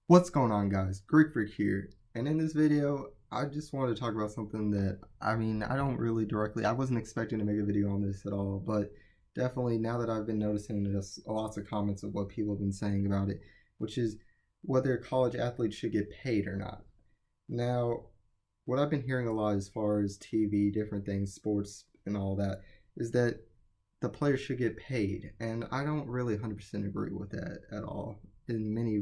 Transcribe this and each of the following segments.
What's going on, guys? Greek Freak here, and in this video I just wanted to talk about something that I wasn't expecting to make a video on this at all, but definitely now that I've been noticing just lots of comments of what people have been saying about it, which is whether college athletes should get paid or not. Now, what I've been hearing a lot as far as TV, different things, sports and all that, is that the players should get paid, and I don't really 100% agree with that at all in many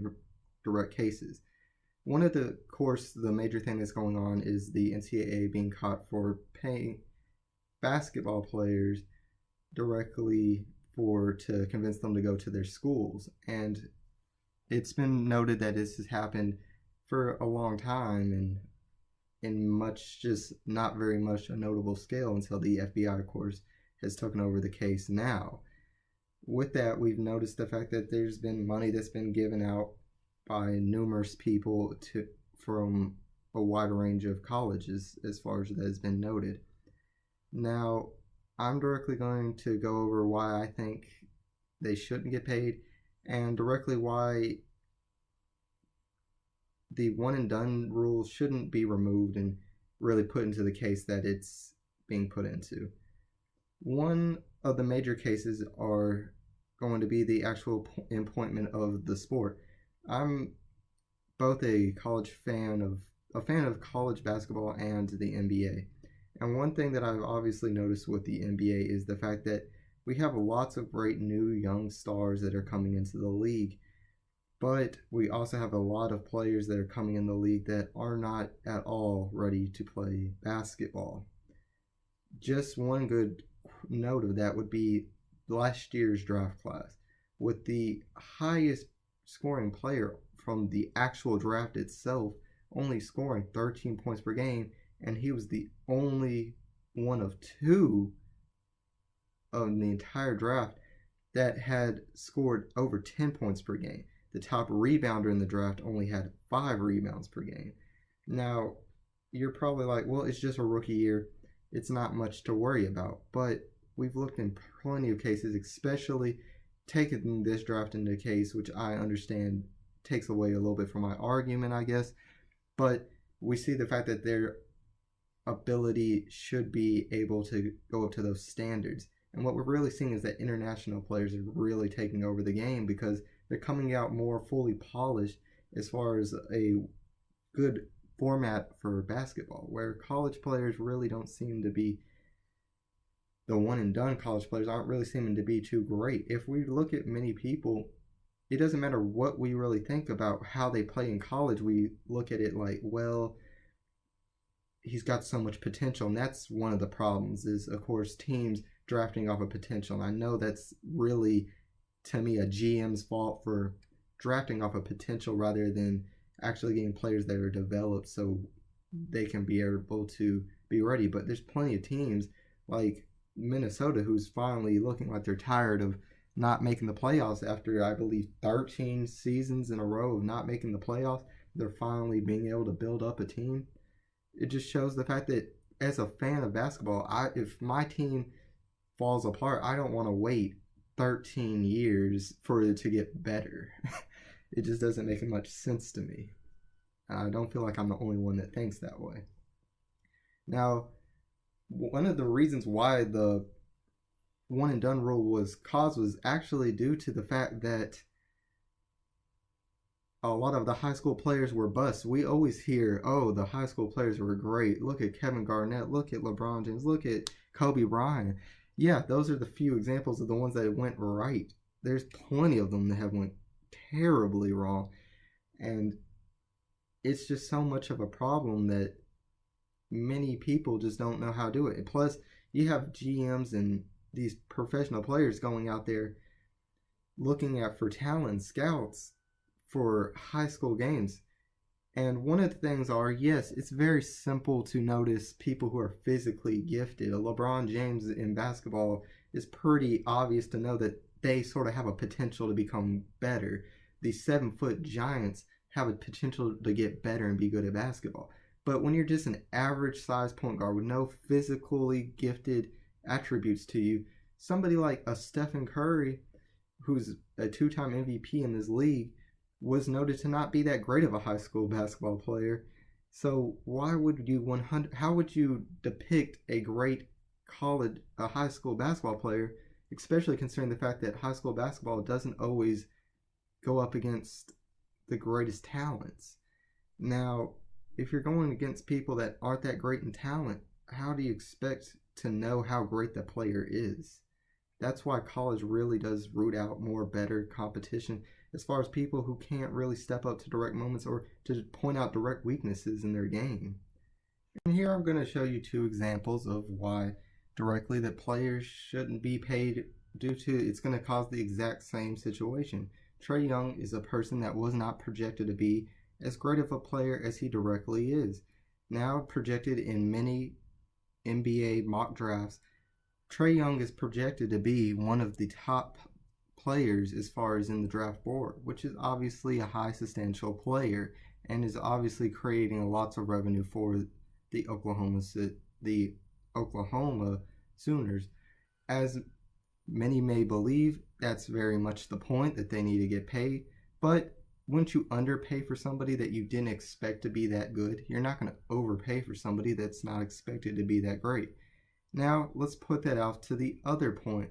direct cases. One of the major thing that's going on is the NCAA being caught for paying basketball players directly to convince them to go to their schools, and it's been noted that this has happened for a long time and in not very much a notable scale until the FBI, of course, has taken over the case now. With that, we've noticed the fact that there's been money that's been given out by numerous people from a wide range of colleges as far as that has been noted. Now, I'm directly going to go over why I think they shouldn't get paid and directly why the one and done rule shouldn't be removed and really put into the case that it's being put into. One of the major cases are going to be the actual appointment of the sport. I'm both a fan of college basketball and the NBA. And one thing that I've obviously noticed with the NBA is the fact that we have lots of great new young stars that are coming into the league. But we also have a lot of players that are coming in the league that are not at all ready to play basketball. Just one good note of that would be last year's draft class, with the highest scoring player from the actual draft itself only scoring 13 points per game, and he was the only one of two of the entire draft that had scored over 10 points per game. The top rebounder in the draft only had 5 rebounds per game. Now, you're probably like, well, it's just a rookie year. It's not much to worry about. But we've looked in plenty of cases, especially taking this draft into case, which I understand takes away a little bit from my argument, I guess. But we see the fact that their ability should be able to go up to those standards. And what we're really seeing is that international players are really taking over the game because they're coming out more fully polished as far as a good format for basketball, where college players really don't seem to be, the one and done college players aren't really seeming to be too great. If we look at many people, it doesn't matter what we really think about how they play in college. We look at it like, well, he's got so much potential. And that's one of the problems is, of course, teams drafting off of potential. And I know that's really, to me, a GM's fault for drafting off of potential rather than actually getting players that are developed so they can be able to be ready. But there's plenty of teams like Minnesota who's finally looking like they're tired of not making the playoffs after, I believe, 13 seasons in a row of not making the playoffs. They're finally being able to build up a team. It just shows the fact that as a fan of basketball, if my team falls apart, I don't want to wait 13 years for it to get better. It just doesn't make much sense to me. I don't feel like I'm the only one that thinks that way. Now, one of the reasons why the one and done rule was caused was actually due to the fact that a lot of the high school players were busts. We always hear, oh, the high school players were great. Look at Kevin Garnett. Look at LeBron James. Look at Kobe Bryant. Yeah, those are the few examples of the ones that went right. There's plenty of them that have went terribly wrong. And it's just so much of a problem that many people just don't know how to do it. And plus, you have GMs and these professional players going out there looking for talent scouts for high school games. And one of the things are, yes, it's very simple to notice people who are physically gifted. A LeBron James in basketball is pretty obvious to know that they sort of have a potential to become better. These 7-foot giants have a potential to get better and be good at basketball. But when you're just an average size point guard with no physically gifted attributes to you, somebody like a Stephen Curry, who's a two-time MVP in this league, was noted to not be that great of a high school basketball player. So why would you 100? How would you depict a great a high school basketball player, especially considering the fact that high school basketball doesn't always go up against the greatest talents? Now, if you're going against people that aren't that great in talent, how do you expect to know how great the player is? That's why college really does root out more better competition as far as people who can't really step up to direct moments or to point out direct weaknesses in their game. And here I'm going to show you two examples of why directly that players shouldn't be paid due to it's going to cause the exact same situation. Trae Young is a person that was not projected to be as great of a player as he directly is. Now projected in many NBA mock drafts, Trae Young is projected to be one of the top players as far as in the draft board, which is obviously a high substantial player and is obviously creating lots of revenue for the Oklahoma Sooners. As many may believe, that's very much the point, that they need to get paid. But wouldn't you underpay for somebody that you didn't expect to be that good? You're not going to overpay for somebody that's not expected to be that great. Now, let's put that out to the other point.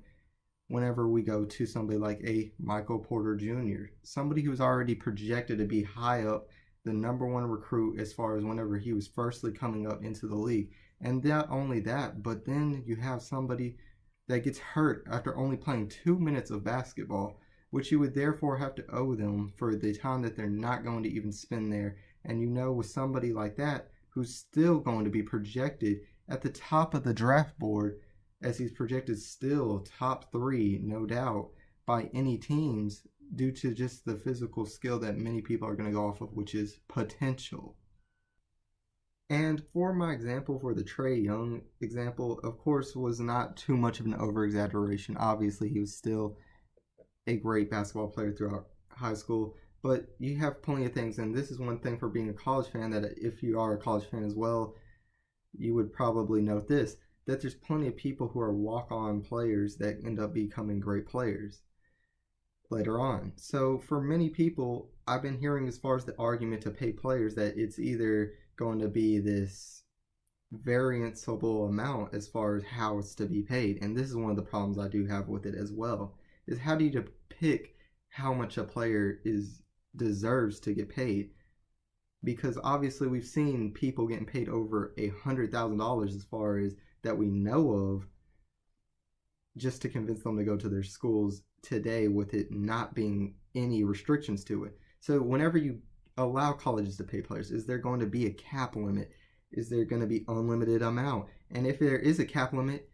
Whenever we go to somebody like a Michael Porter Jr., somebody who's already projected to be high up, the number one recruit as far as whenever he was firstly coming up into the league. And not only that, but then you have somebody that gets hurt after only playing 2 minutes of basketball, which you would therefore have to owe them for the time that they're not going to even spend there. And you know, with somebody like that, who's still going to be projected at the top of the draft board, as he's projected still top 3, no doubt, by any teams, due to just the physical skill that many people are going to go off of, which is potential. And for my example, for the Trae Young example, of course, was not too much of an over-exaggeration. Obviously, he was still a great basketball player throughout high school, but you have plenty of things, and this is one thing for being a college fan, that if you are a college fan as well, you would probably note this, that there's plenty of people who are walk-on players that end up becoming great players later on. So for many people, I've been hearing as far as the argument to pay players that it's either going to be this variable amount as far as how it's to be paid. And this is one of the problems I do have with it as well, is how do you pick how much a player deserves to get paid? Because obviously we've seen people getting paid over $100,000 as far as that we know of, just to convince them to go to their schools today, with it not being any restrictions to it. So whenever you allow colleges to pay players, is there going to be a cap limit? Is there going to be unlimited amount? And if there is a cap limit,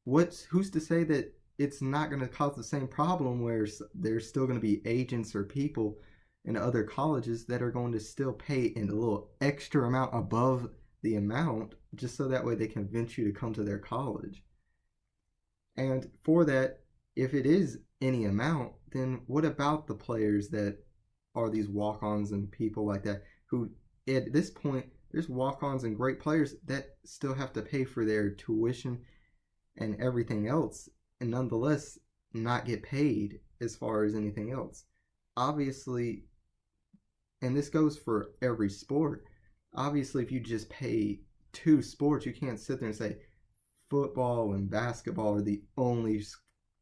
who's to say that it's not going to cause the same problem where there's still going to be agents or people in other colleges that are going to still pay in a little extra amount above the amount, just so that way they convince you to come to their college? And for that, if it is any amount, then what about the players that are these walk-ons and people like that, who at this point, there's walk-ons and great players that still have to pay for their tuition and everything else, and nonetheless not get paid as far as anything else. Obviously, and this goes for every sport, obviously if you just pay two sports, you can't sit there and say football and basketball are the only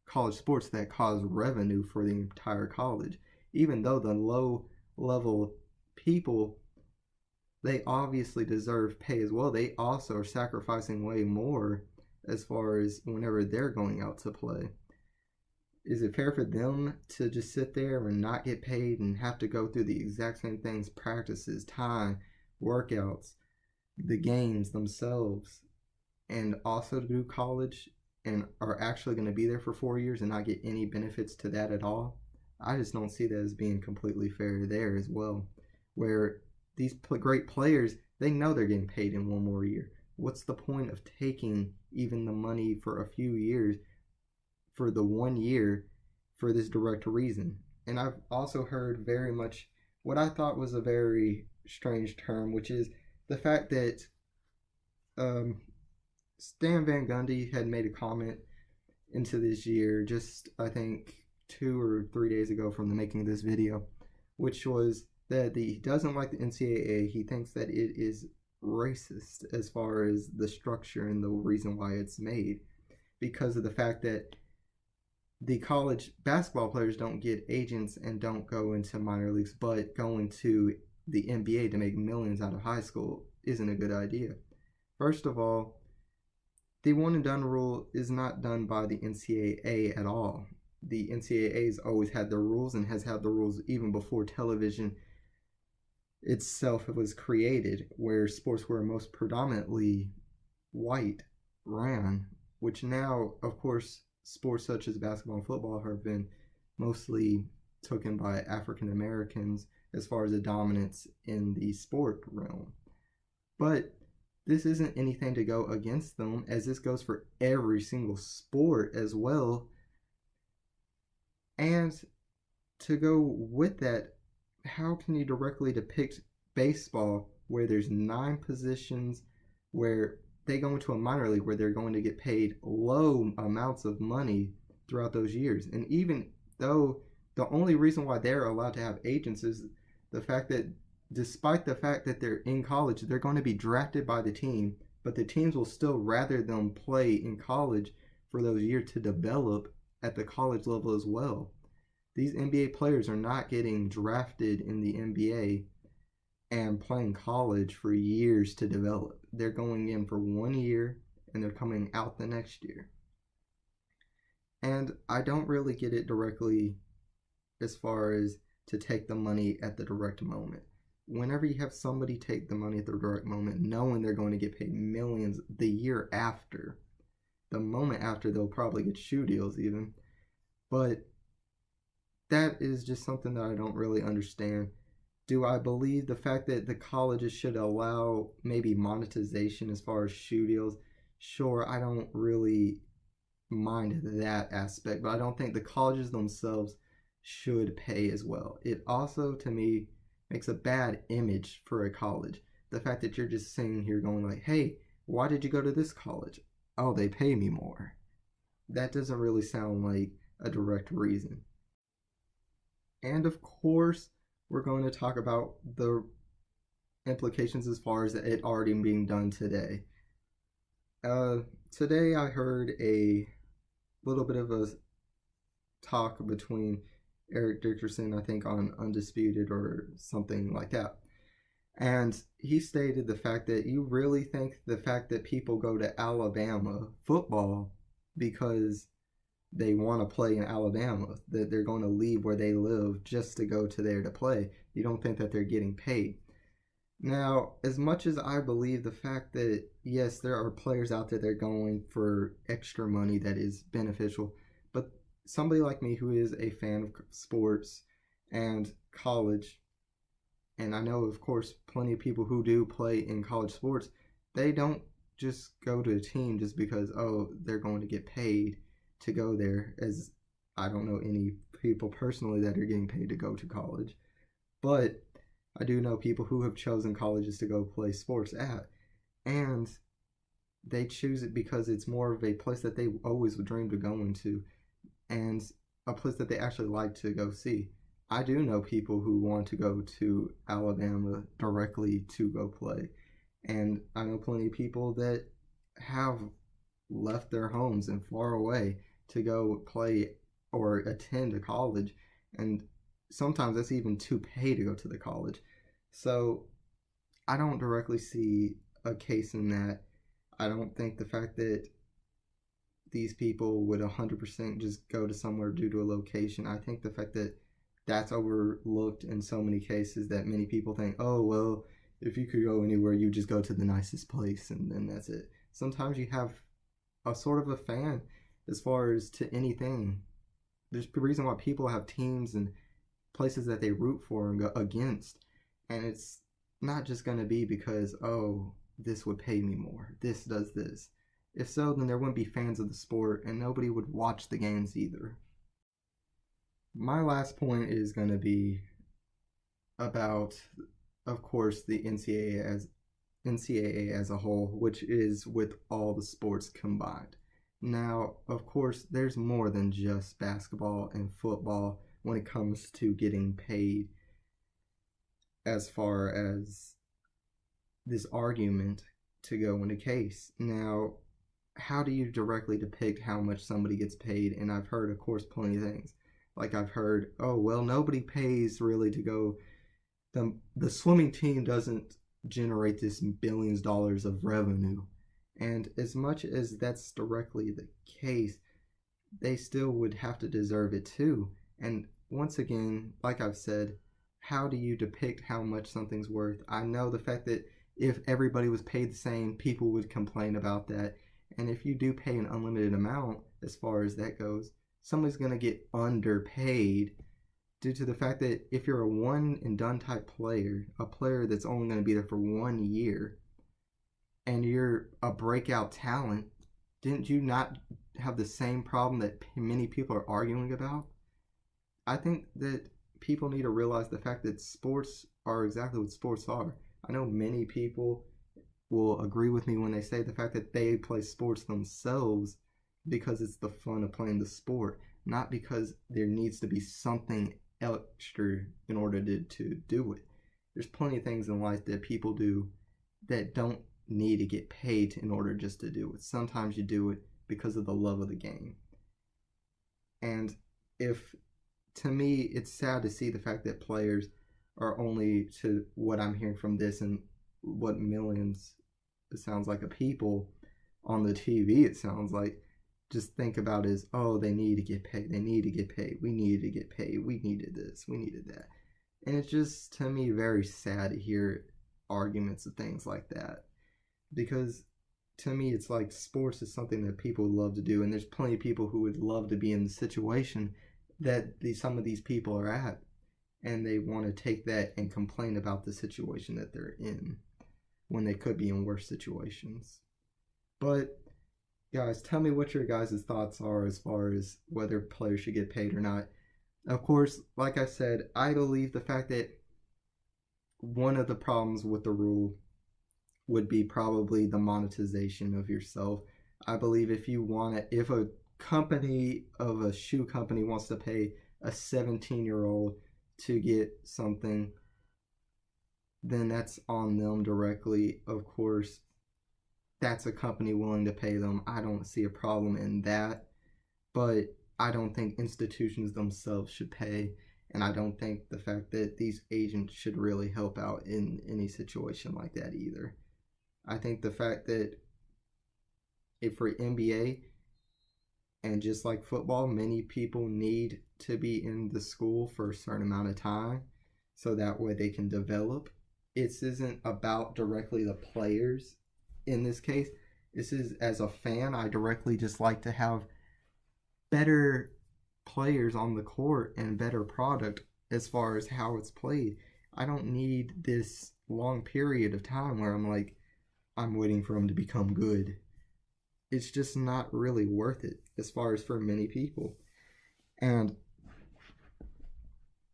college sports that cause revenue for the entire college. Even though the low level people, they obviously deserve pay as well. They also are sacrificing way more as far as whenever they're going out to play. Is it fair for them to just sit there and not get paid and have to go through the exact same things, practices, time, workouts, the games themselves, and also to do college, and are actually going to be there for 4 years and not get any benefits to that at all? I just don't see that as being completely fair there as well, where these great players, they know they're getting paid in one more year. What's the point of taking even the money for a few years for the 1 year for this direct reason? And I've also heard very much what I thought was a very strange term, which is the fact that um, Stan Van Gundy had made a comment into this year, just I think 2 or 3 days ago from the making of this video, which was that he doesn't like the NCAA. He thinks that it is racist as far as the structure and the reason why it's made, because of the fact that the college basketball players don't get agents and don't go into minor leagues, but going to the NBA to make millions out of high school isn't a good idea. First of all, the one and done rule is not done by the NCAA at all. The NCAA has always had the rules and has had the rules even before television itself was created, where sports were most predominantly white ran, which now, of course, sports such as basketball and football have been mostly taken by African Americans as far as the dominance in the sport realm. But this isn't anything to go against them, as this goes for every single sport as well. And to go with that, how can you directly depict baseball where there's 9 positions, where they go into a minor league where they're going to get paid low amounts of money throughout those years? And even though the only reason why they're allowed to have agents is the fact that despite the fact that they're in college, they're going to be drafted by the team, but the teams will still rather them play in college for those years to develop at the college level as well. These NBA players are not getting drafted in the NBA and playing college for years to develop. They're going in for 1 year and they're coming out the next year. And I don't really get it directly as far as to take the money at the direct moment. Whenever you have somebody take the money at the direct moment, knowing they're going to get paid millions the year after, the moment after, they'll probably get shoe deals even. But that is just something that I don't really understand. Do I believe the fact that the colleges should allow maybe monetization as far as shoe deals? Sure, I don't really mind that aspect, but I don't think the colleges themselves should pay as well. It also, to me, makes a bad image for a college. The fact that you're just sitting here going like, hey, why did you go to this college? Oh, they pay me more. That doesn't really sound like a direct reason. And of course, we're going to talk about the implications as far as it already being done today. Today I heard a little bit of a talk between Eric Dickerson, I think, on Undisputed or something like that. And he stated the fact that you really think the fact that people go to Alabama football because they want to play in Alabama, that they're going to leave where they live just to go to there to play. You don't think that they're getting paid. Now, as much as I believe the fact that, yes, there are players out there that are going for extra money that is beneficial, but somebody like me who is a fan of sports and college, and I know, of course, plenty of people who do play in college sports, they don't just go to a team just because, oh, they're going to get paid to go there, as I don't know any people personally that are getting paid to go to college. But I do know people who have chosen colleges to go play sports at, and they choose it because it's more of a place that they always dreamed of going to, and a place that they actually like to go see. I do know people who want to go to Alabama directly to go play, and I know plenty of people that have left their homes and far away to go play or attend a college, and sometimes that's even to pay to go to the college. So I don't directly see a case in that. I don't think the fact that these people would 100% just go to somewhere due to a location, I think the fact that that's overlooked in so many cases that many people think, oh, well, if you could go anywhere, you just go to the nicest place and then that's it. Sometimes you have a sort of a fan as far as to anything. There's a reason why people have teams and places that they root for and go against. And it's not just going to be because, oh, this would pay me more. This does this. If so, then there wouldn't be fans of the sport and nobody would watch the games either. My last point is going to be about, of course, the NCAA as a whole, which is with all the sports combined. Now, of course, there's more than just basketball and football when it comes to getting paid as far as this argument to go into case. Now, how do you directly depict how much somebody gets paid? And I've heard, of course, plenty of things. Like I've heard, oh, well, nobody pays really to go. The swimming team doesn't generate this billions of dollars of revenue. And as much as that's directly the case, they still would have to deserve it too. And once again, like I've said, how do you depict how much something's worth? I know the fact that if everybody was paid the same, people would complain about that. And if you do pay an unlimited amount, as far as that goes, somebody's going to get underpaid due to the fact that if you're a one and done type player, a player that's only going to be there for 1 year, and you're a breakout talent, didn't you not have the same problem that many people are arguing about? I think that people need to realize the fact that sports are exactly what sports are. I know many people will agree with me when they say the fact that they play sports themselves because it's the fun of playing the sport, not because there needs to be something extra in order to do it. There's plenty of things in life that people do that don't need to get paid in order just to do it. Sometimes you do it because of the love of the game. And to me, it's sad to see the fact that players are only, to what I'm hearing from this and what millions, it sounds like, of people on the TV, it sounds like, just think about is, oh, they need to get paid. They need to get paid. We needed to get paid. We needed this. We needed that. And it's just, to me, very sad to hear arguments of things like that. Because to me, it's like sports is something that people love to do. And there's plenty of people who would love to be in the situation that some of these people are at. And they want to take that and complain about the situation that they're in when they could be in worse situations. But guys, tell me what your guys' thoughts are as far as whether players should get paid or not. Of course, like I said, I believe the fact that one of the problems with the rule would be probably the monetization of yourself. I believe if a company of a shoe company wants to pay a 17-year-old to get something, then that's on them directly. Of course, that's a company willing to pay them. I don't see a problem in that, but I don't think institutions themselves should pay, and I don't think the fact that these agents should really help out in any situation like that either. I think the fact that if for NBA, and just like football, many people need to be in the school for a certain amount of time so that way they can develop. It isn't about directly the players in this case. This is, as a fan, I directly just like to have better players on the court and better product as far as how it's played. I don't need this long period of time where I'm waiting for them to become good. It's just not really worth it as far as for many people. And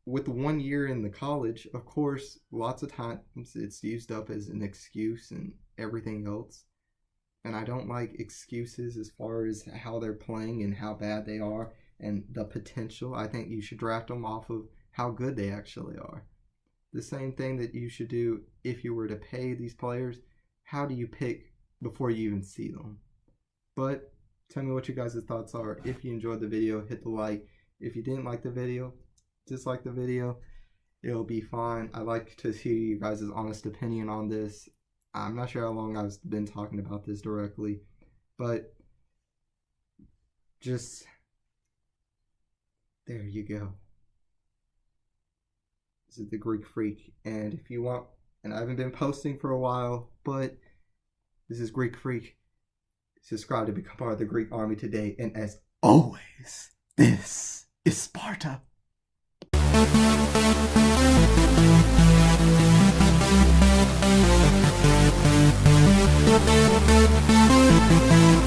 with 1 year in the college, of course, lots of times it's used up as an excuse and everything else. And I don't like excuses as far as how they're playing and how bad they are and the potential. I think you should draft them off of how good they actually are. The same thing that you should do if you were to pay these players. How do you pick before you even see them? But tell me what you guys' thoughts are. If you enjoyed the video, hit the like. If you didn't like the video, dislike the video. It'll be fine. I'd like to hear you guys' honest opinion on this. I'm not sure how long I've been talking about this directly, but just there you go. This is the Greek Freak, and if you want, and I haven't been posting for a while, but this is Greek Freak. Subscribe to become part of the Greek army today, and as always, this is Sparta. Thank you.